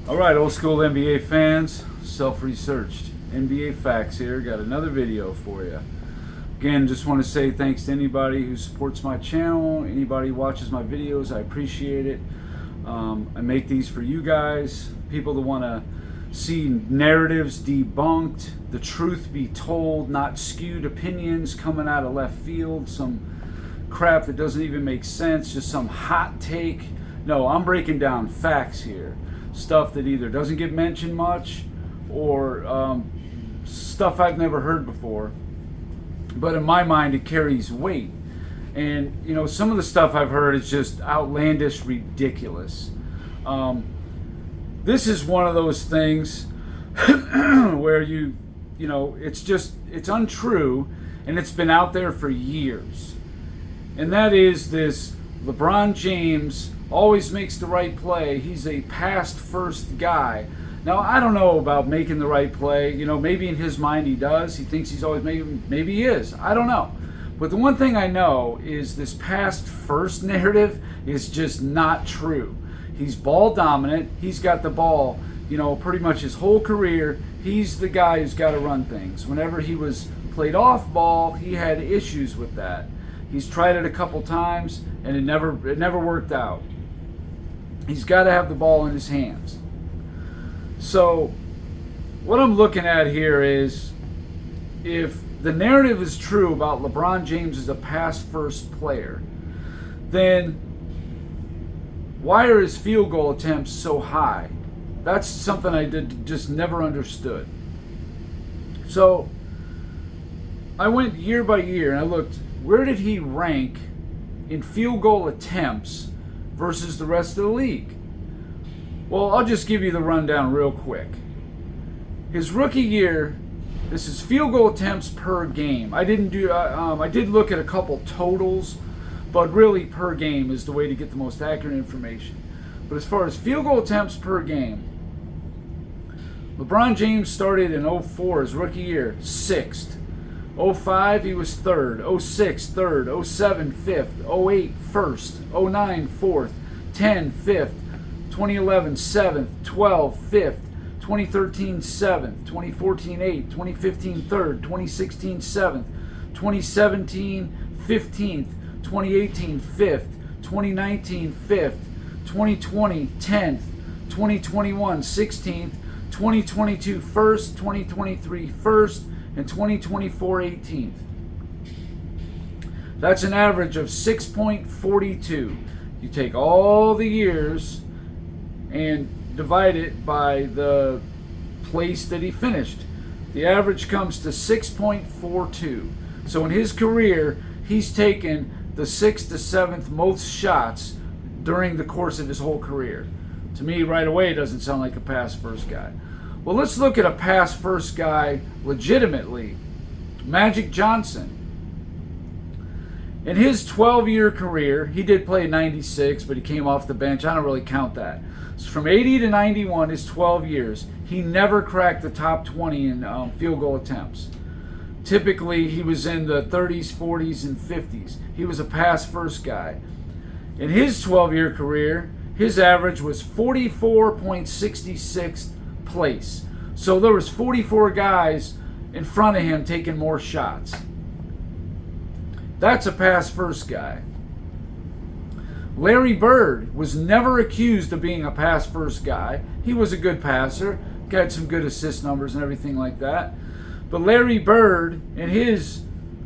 All right, old school NBA fans, self-researched NBA facts here. Got another video for you. Again, just want to say thanks to anybody who supports my channel, anybody who watches my videos. I appreciate it. I make these for you guys, people that want to see narratives debunked, the truth be told, not skewed opinions coming out of left field, some crap that doesn't even make sense, just some hot take. No, I'm breaking down facts here. Stuff that either doesn't get mentioned much or stuff I've never heard before. But in my mind, it carries weight. And, you know, some of the stuff I've heard is just outlandish, ridiculous. This is one of those things where you know, it's untrue and it's been out there for years. And that is this LeBron James always makes the right play. He's a pass first guy. Now, I don't know about making the right play. You know, maybe in his mind he does. He thinks he's always maybe he is. I don't know. But the one thing I know is this pass first narrative is just not true. He's ball dominant. He's got the ball, you know, pretty much his whole career. He's the guy who's got to run things. Whenever he was played off ball, he had issues with that. He's tried it a couple times and it never worked out. He's got to have the ball in his hands. So what I'm looking at here is, if the narrative is true about LeBron James as a pass first player, then why are his field goal attempts so high? That's something I just never understood. So I went year by year and I looked, where did he rank in field goal attempts versus the rest of the league? Well, I'll just give you the rundown real quick. His rookie year, this is field goal attempts per game. I did look at a couple totals, but really per game is the way to get the most accurate information. But as far as field goal attempts per game, LeBron James started in 04, his rookie year, 6th. 05, he was 3rd. 06, 3rd. 07, 5th. 08, 1st. 09, 4th. 10, 5th. 2011, 7th. 12, 5th. 2013, 7th. 2014, 8th. 2015, 3rd. 2016, 7th. 2017, 15th. 2018, 5th. 2019, 5th. 2020, 10th. 2021, 16th. 2022, 1st. 2023, 1st. And 2024, 18th. That's an average of 6.42. You take all the years and divide it by the place that he finished. The average comes to 6.42. So in his career, he's taken the 6th to 7th most shots during the course of his whole career. To me, right away, it doesn't sound like a pass first guy. Well, let's look at a pass first guy legitimately. Magic Johnson. In his 12-year career, he did play 96, but he came off the bench. I don't really count that. So from 80 to 91, his 12 years, he never cracked the top 20 in field goal attempts. Typically, he was in the 30s, 40s, and 50s. He was a pass first guy. In his 12-year career, his average was 44.66 place. So there was 44 guys in front of him taking more shots. That's a pass first guy. Larry Bird was never accused of being a pass first guy. He was a good passer, got some good assist numbers and everything like that. But Larry Bird, in his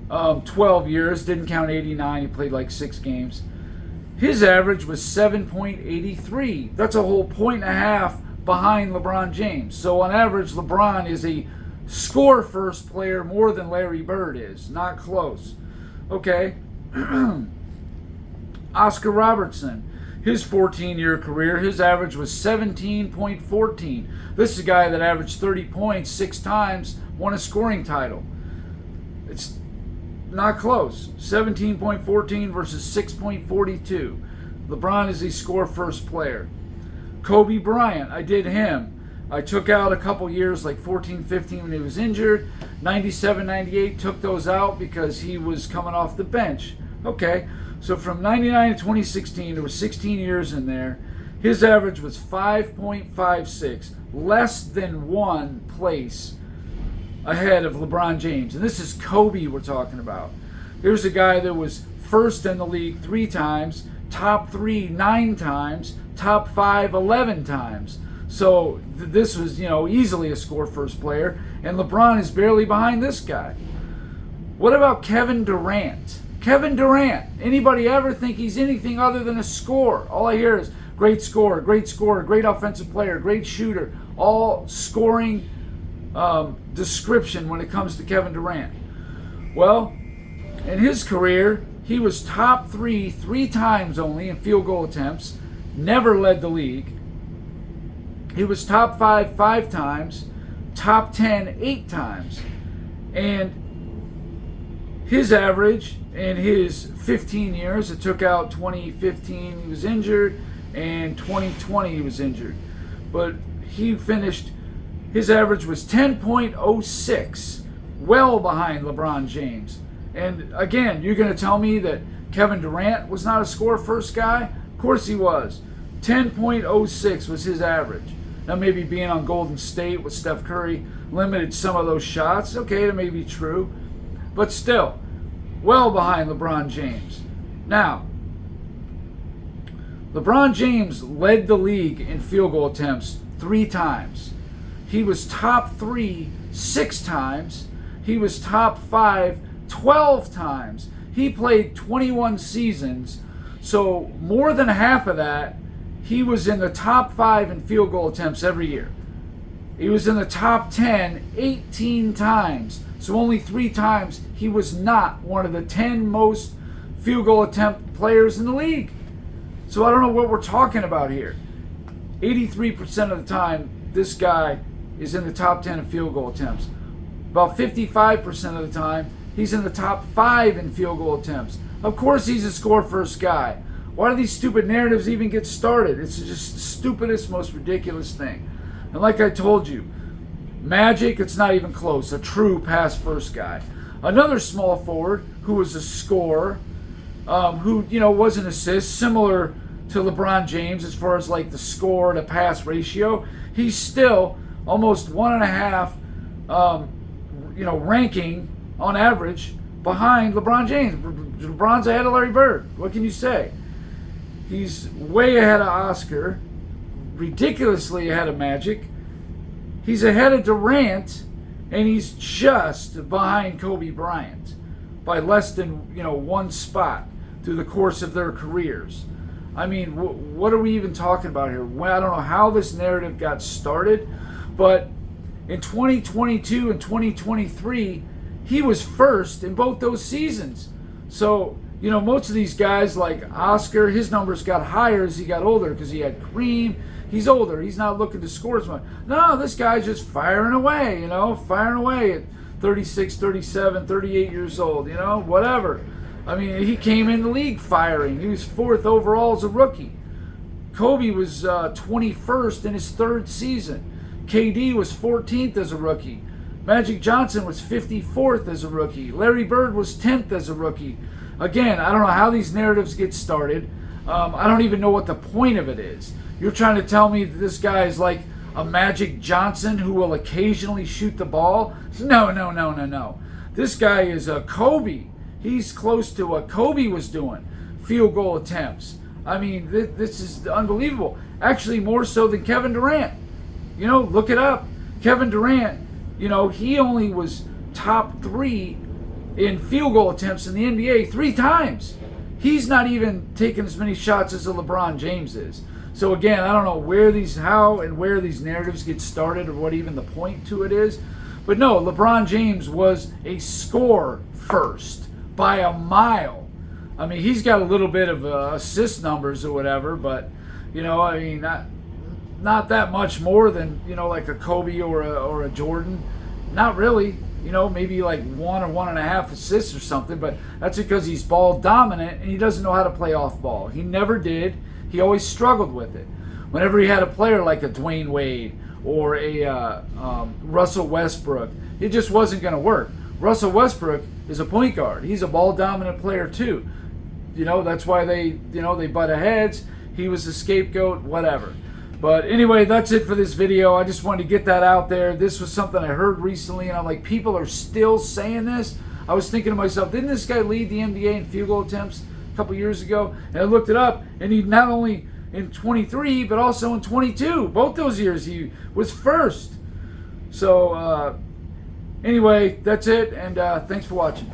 12 years, didn't count 89, he played like 6 games. His average was 7.83. That's a whole point and a half behind LeBron James. So on average, LeBron is a score first player more than Larry Bird is. Not close. Okay. Oscar Robertson, his 14-year career, his average was 17.14. This is a guy that averaged 30 points 6 times, won a scoring title. It's not close. 17.14 versus 6.42. LeBron is a score first player. Kobe Bryant, I did him. I took out a couple years, like 14, 15 when he was injured. 97, 98, took those out because he was coming off the bench. Okay, so from 99 to 2016, there were 16 years in there. His average was 5.56, less than one place ahead of LeBron James. And this is Kobe we're talking about. Here's a guy that was first in the league 3 times, top 3 9 times, top 5 11 times. So this was, easily a score first player. And LeBron is barely behind this guy. What about Kevin Durant? Kevin Durant. Anybody ever think he's anything other than a scorer? All I hear is great scorer, great offensive player, great shooter. All scoring description when it comes to Kevin Durant. Well, in his career, he was top 3 times only in field goal attempts. Never led the league. He was top 5 times, top 10 8 times. And his average in his 15 years, it took out 2015 he was injured, and 2020 he was injured. But he finished, his average was 10.06, well behind LeBron James. And again, you're going to tell me that Kevin Durant was not a score first guy? Of course he was. 10.06 was his average. Now maybe being on Golden State with Steph Curry limited some of those shots. Okay, that may be true. But still, well behind LeBron James. Now, LeBron James led the league in field goal attempts 3 times. He was top 3 6 times. He was top 5 12 times. He played 21 seasons, so more than half of that, he was in the top 5 in field goal attempts every year. He was in the top 10 18 times, so only 3 times he was not one of the 10 most field goal attempt players in the league. So I don't know what we're talking about here. 83% of the time, this guy is in the top 10 in field goal attempts. About 55% of the time, he's in the top 5 in field goal attempts. Of course he's a score first guy. Why do these stupid narratives even get started? It's just the stupidest, most ridiculous thing. And like I told you, Magic, it's not even close. A true pass first guy. Another small forward who was a scorer, who was an assist, similar to LeBron James as far as like the score to pass ratio. He's still almost 1.5, ranking on average behind LeBron James. LeBron's ahead of Larry Bird. What can you say? He's way ahead of Oscar, ridiculously ahead of Magic. He's ahead of Durant, and he's just behind Kobe Bryant by less than 1 spot through the course of their careers. I mean, what are we even talking about here? Well, I don't know how this narrative got started, but in 2022 and 2023, he was first in both those seasons. So, most of these guys like Oscar, his numbers got higher as he got older because he had Kareem. He's older. He's not looking to score as much. No, this guy's just firing away, firing away at 36, 37, 38 years old, whatever. I mean, he came in the league firing. He was 4th overall as a rookie. Kobe was 21st in his 3rd season. KD was 14th as a rookie. Magic Johnson was 54th as a rookie. Larry Bird was 10th as a rookie. Again, I don't know how these narratives get started. I don't even know what the point of it is. You're trying to tell me that this guy is like a Magic Johnson who will occasionally shoot the ball? No. This guy is a Kobe. He's close to what Kobe was doing. Field goal attempts. I mean, this is unbelievable. Actually, more so than Kevin Durant. Look it up. Kevin Durant, he only was top 3 in field goal attempts in the NBA 3 times. He's not even taking as many shots as a LeBron James is. So again, I don't know how and where these narratives get started or what even the point to it is. But no, LeBron James was a scorer first by a mile. I mean, he's got a little bit of assist numbers or whatever, but, not that much more than, like a Kobe or a Jordan. Not really. Maybe like 1 or 1.5 assists or something, but that's because he's ball dominant and he doesn't know how to play off ball. He never did. He always struggled with it. Whenever he had a player like a Dwayne Wade or a Russell Westbrook, it just wasn't going to work. Russell Westbrook is a point guard. He's a ball dominant player too. That's why they butt heads. he was the scapegoat, whatever. But anyway, that's it for this video. I just wanted to get that out there. This was something I heard recently, and I'm like, people are still saying this? I was thinking to myself, didn't this guy lead the NBA in field goal attempts a couple years ago? And I looked it up, and he not only in 23, but also in 22. Both those years he was first. So anyway, that's it, and thanks for watching.